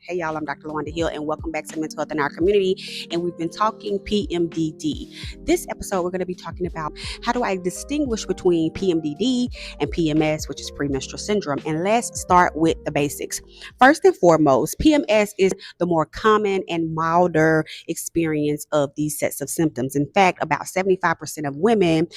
Hey y'all, I'm Dr. Lawanda Hill and welcome back to Mental Health in Our Community. And we've been talking PMDD. This episode, we're going to be talking about how do I distinguish between PMDD and PMS, which is premenstrual syndrome. And let's start with the basics. First and foremost, PMS is the more common and milder experience of these sets of symptoms. In fact, about 75% of women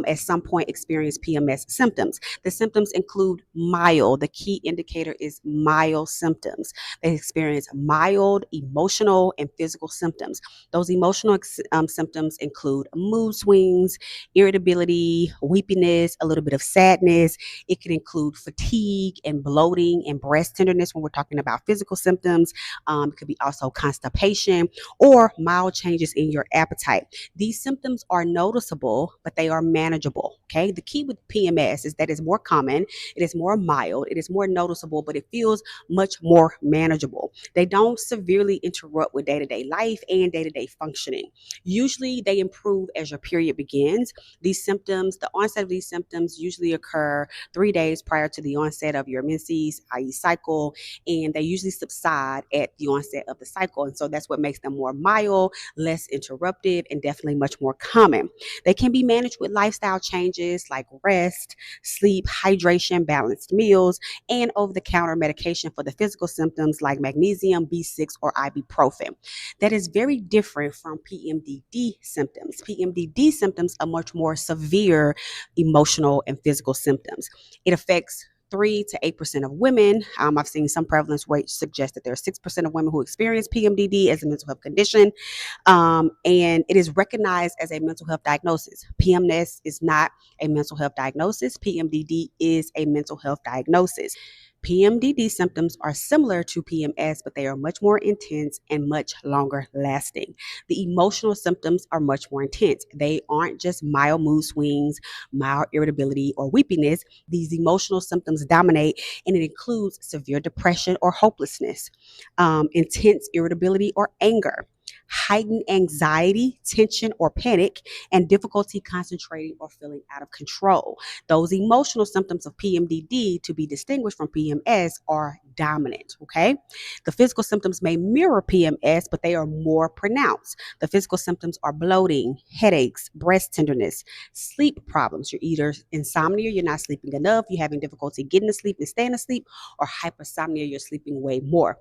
at some point experience PMS symptoms. The symptoms include mild. The key indicator is mild symptoms. They experience mild emotional and physical symptoms. Those emotional symptoms include mood swings, irritability, weepiness, a little bit of sadness. It can include fatigue and bloating and breast tenderness when we're talking about physical symptoms. It could be also constipation or mild changes in your appetite. These symptoms are noticeable, but they are manageable. Okay. The key with PMS is that it's more common, it is more mild, it is more noticeable, but it feels much more manageable. They don't severely interrupt with day-to-day life and day-to-day functioning. Usually they improve as your period begins. These symptoms, the onset of these symptoms usually occur 3 days prior to the onset of your menses, i.e. cycle, and they usually subside at the onset of the cycle. And so that's what makes them more mild, less interruptive, and definitely much more common. They can be managed with lifestyle changes like rest, sleep, hydration, balanced meals, and over-the-counter medication for the physical symptoms like magnesium, B6, or ibuprofen. That is very different from PMDD symptoms. PMDD symptoms are much more severe emotional and physical symptoms. It affects 3 to 8% of women. I've seen some prevalence rates suggest that there are 6% of women who experience PMDD as a mental health condition. And it is recognized as a mental health diagnosis. PMS is not a mental health diagnosis. PMDD is a mental health diagnosis. PMDD symptoms are similar to PMS, but they are much more intense and much longer lasting. The emotional symptoms are much more intense. They aren't just mild mood swings, mild irritability, or weepiness. These emotional symptoms dominate, and it includes severe depression or hopelessness, intense irritability or anger, heightened anxiety, tension, or panic, and difficulty concentrating or feeling out of control. Those emotional symptoms of PMDD, to be distinguished from PMS, are dominant, okay? The physical symptoms may mirror PMS, but they are more pronounced. The physical symptoms are bloating, headaches, breast tenderness, sleep problems. You're either insomnia, you're not sleeping enough, you're having difficulty getting to sleep and staying asleep, or hypersomnia, you're sleeping way more.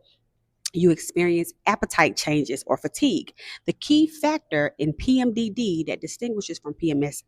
You experience appetite changes or fatigue. The key factor in PMDD that distinguishes from PMS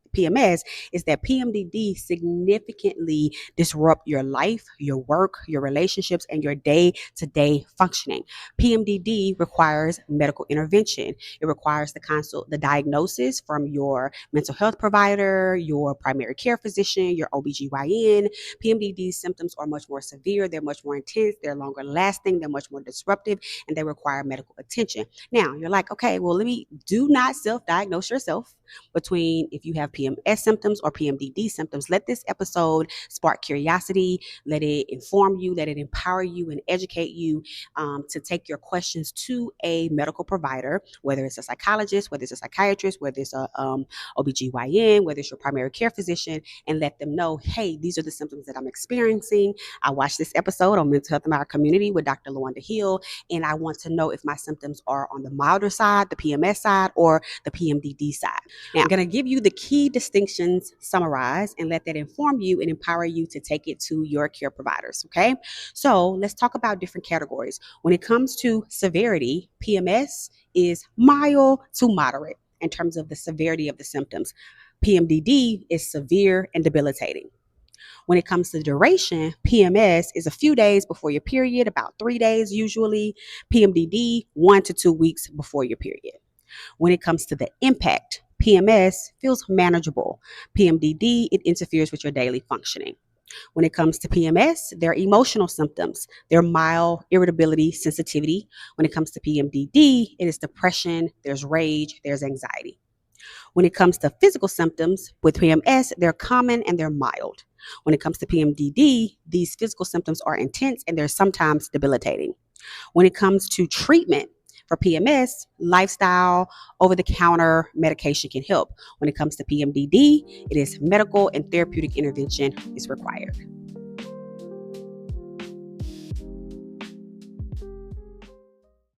is that PMDD significantly disrupt your life, your work, your relationships, and your day-to-day functioning. PMDD requires medical intervention. It requires the diagnosis from your mental health provider, your primary care physician, your OB-GYN. PMDD symptoms are much more severe, they're much more intense, they're longer lasting, they're much more disruptive, and they require medical attention. Now, you're like, okay, well, do not self-diagnose yourself between if you have PMS symptoms or PMDD symptoms. Let this episode spark curiosity, let it inform you, let it empower you and educate you to take your questions to a medical provider, whether it's a psychologist, whether it's a psychiatrist, whether it's a OB-GYN, whether it's your primary care physician, and let them know, hey, these are the symptoms that I'm experiencing. I watched this episode on Mental Health in Our Community with Dr. Lawanda Hill, and I want to know if my symptoms are on the milder side, the PMS side, or the PMDD side. Now, I'm going to give you the key distinctions summarized and let that inform you and empower you to take it to your care providers, okay? So let's talk about different categories. When it comes to severity, PMS is mild to moderate in terms of the severity of the symptoms. PMDD is severe and debilitating. When it comes to duration, PMS is a few days before your period, about 3 days usually. PMDD, 1 to 2 weeks before your period. When it comes to the impact, PMS feels manageable. PMDD, it interferes with your daily functioning. When it comes to PMS, there are emotional symptoms. They're mild irritability, sensitivity. When it comes to PMDD, it is depression, there's rage, there's anxiety. When it comes to physical symptoms with PMS, they're common and they're mild. When it comes to PMDD, these physical symptoms are intense and they're sometimes debilitating. When it comes to treatment for PMS, lifestyle, over-the-counter medication can help. When it comes to PMDD, it is medical and therapeutic intervention is required.